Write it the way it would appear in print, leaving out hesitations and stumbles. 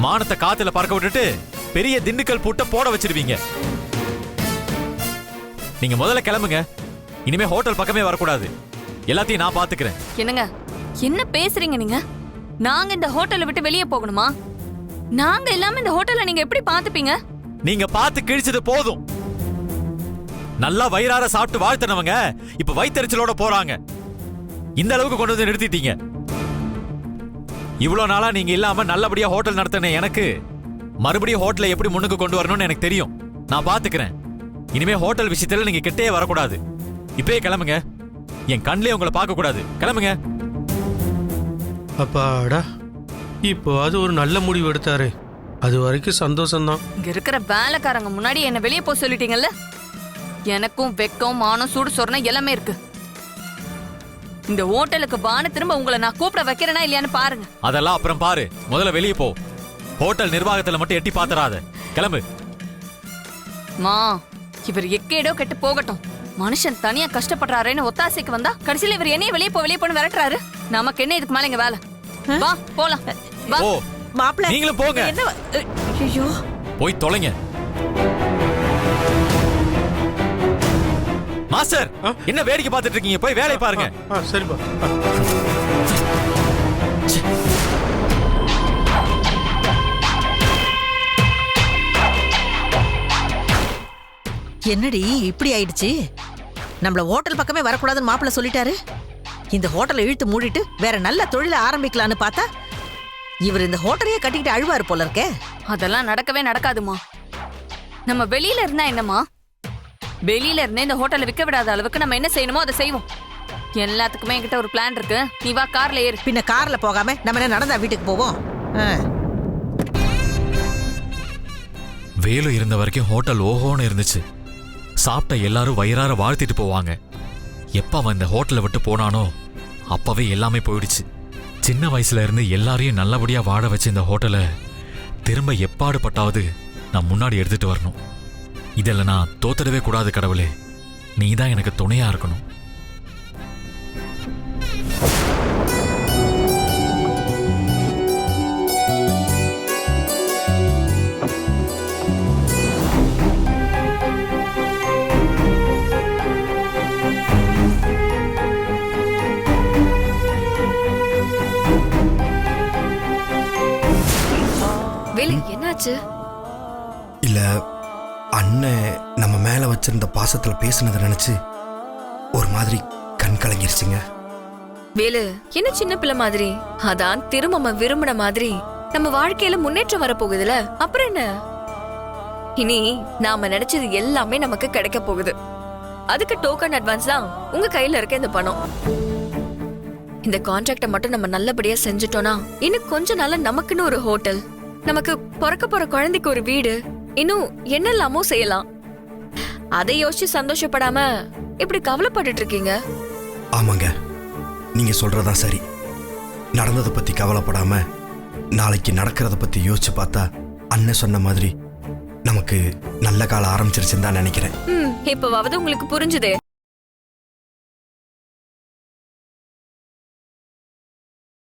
மானத்தை காத்துல பறக்க விட்டுட்டு பெரிய திண்டுக்கல் பூட்ட போட வச்சிருவீங்க. நீங்க முதல்ல கிளம்புங்க. இனிமே ஹோட்டல் பக்கமே வரக்கூடாது. எல்லாத்தையும் நான் பாத்துக்கிறேன். என்னங்க என்ன பேசுறீங்க நீங்க? நாங்க இந்த ஹோட்டலை விட்டு வெளியே போகணுமா? நாங்க எல்லாமே இந்த ஹோட்டலை நீங்க எப்படி பாத்துப்பீங்க? நீங்க பார்த்து கிழிச்சது போதும். நல்லா வயிறார சாப்பிட்டு வாழ்த்தனவங்க இப்ப வயித்தறிச்சலோட போறாங்க. இந்த அளவுக்கு கொண்டு வந்து நிறுத்திட்டீங்க. இவ்வளவு நாளா நீங்க இல்லாம நல்லபடியா ஹோட்டல் நடத்தின எனக்கு மறுபடியும் ஹோட்டலை எப்படி முன்னுக்கு கொண்டு வரணும்னு எனக்கு தெரியும். நான் பாத்துக்கிறேன். இனிமே ஹோட்டல் விஷயத்துல நீங்க கிட்டே வரக்கூடாது. இப்பயே கிளம்புங்க. என் கண்ணிலே உங்களை பார்க்க கூடாது. கிளம்புங்க. அப்பாடா, இப்போ அது ஒரு நல்ல முடிவு எடுத்தாரு. அது வரைக்கும் சந்தோஷம்தான். இங்க இருக்கிற வேலைக்காரங்க முன்னாடி என்ன வெளியே போக சொல்லிட்டீங்கல்ல. எனக்கும் வெக்கம் மானம் சூடு சொரணை எல்லாமே இருக்கு. இந்த ஹோட்டலுக்கு பான திரும்ப உங்களை நான் கூப்பிட வைக்கிறேனா இல்லையான்னு பாருங்க. அதெல்லாம் அப்புறம் பாரு. முதல்ல வெளியே போ. ஹோட்டல் நிர்வாகத்துல மட்டும் எட்டி பாத்துறாத. கிளம்பு. மா, இவர் எக்கேடோ கெட்டு போகட்டும். மனுஷன் தனியா கஷ்டப்படுறாருன்னு ஒத்தாசைக்கு வந்தா கடைசியில இவர் என்னைய வெளியே போன்னு விரட்டுறாரு. நமக்கு என்ன இதுக்கு மேல இங்க வேலை? வா போலாம். வா மாப்பிள்ளை, நீங்களும் போங்க. ஐயோ, போய் தொலைங்க. மாஸ்டர், என்ன வேடிக்கை பார்த்துட்டு இருக்கீங்க? போய் வேலையை பாருங்க. சரிப்பா. என்னடி இப்படி ஆயிடுச்சு? நம்மள ஹோட்டல் பக்கமே வரக்கூடாதுன்னு மாப்பிள்ளை சொல்லிட்டாரு. இந்த ஹோட்டலை இழுத்து மூடிட்டு வேற நல்ல தொழிலை ஆரம்பிக்கலான்னு பார்த்தா இவர் இந்த ஹோட்டலையே கட்டிக்கிட்டு அழுவாரு போல இருக்கே. அதெல்லாம் நடக்கவே நடக்காதுமா. நம்ம வெளியில இருந்தா என்னமா? வெளியில இருந்தே இந்த ஹோட்டலை விற்க விடாத அளவுக்கு நம்ம என்ன செய்யணுமோ அதை செய்வோம். எல்லாத்துக்குமே என்கிட்ட ஒரு பிளான் இருக்கு. நீ வா, கார்ல ஏறு. பின்ன கார்ல போகாம நம்ம என்ன நடந்தா வீட்டுக்கு போவோம்? வேலு இருந்த வரைக்கும் ஹோட்டல் ஓஹோன்னு இருந்துச்சு. சாப்பிட்ட எல்லாரும் வயிறார வாழ்த்திட்டு போவாங்க. எப்ப அவன் இந்த ஹோட்டலை விட்டு போனானோ அப்பவே எல்லாமே போயிடுச்சு. சின்ன வயசுல இருந்து எல்லாரையும் நல்லபடியா வாழ வச்சு இந்த ஹோட்டலை திரும்ப எப்பாடு பட்டாவது நான் முன்னாடி எடுத்துட்டு வரணும். இதெல்லாம் நான் தோத்துடவே கூடாது. கடவுளே, நீதான் எனக்கு துணையா இருக்கணும். வேலு, என்னாச்சு? இல்ல, அண்ணன் நம்ம மேல வச்சிருந்த பாசத்துல பேசுனதை நினைச்சு ஒரு மாதிரி கண் கலங்கிருச்சுங்க. வேலு, என்ன சின்ன பிள்ளை மாதிரி? அதான் திரும்ப விரும்பின மாதிரி நம்ம வாழ்க்கையில முன்னேற்றம் வரப்போகுதுல, அப்புறம் என்ன? இனி நாம நினைச்சது எல்லாமே நமக்கு கிடைக்க போகுது. அதுக்கு டோக்கன் அட்வான்ஸ் தான் உங்க கையில இருக்க இந்த பணம். இந்த கான்ட்ராக்ட மட்டும் நம்ம நல்லபடியா செஞ்சுட்டோம்னா இன்னும் கொஞ்ச நாள்ல நமக்குன்னு ஒரு ஹோட்டல், நமக்கு பிறக்க போற குழந்தைக்கு ஒரு வீடு, இன்னும் என்னெல்லாமோ செய்யலாம். அதை யோசிச்சு சந்தோஷப்படாம இப்படி கவலைப்பட்டுட்டு இருக்கீங்க. ஆமாங்க, நீங்க சொல்றதா சரி. நடந்ததை பத்தி கவலைப்படாம நாளைக்கு நடக்கிறத பத்தி யோசிச்சு பார்த்தா அண்ணன் சொன்ன மாதிரி நமக்கு நல்ல காலம் ஆரம்பிச்சிருச்சுன்னு தான் நினைக்கிறேன். இப்பவாவது உங்களுக்கு புரிஞ்சுதே.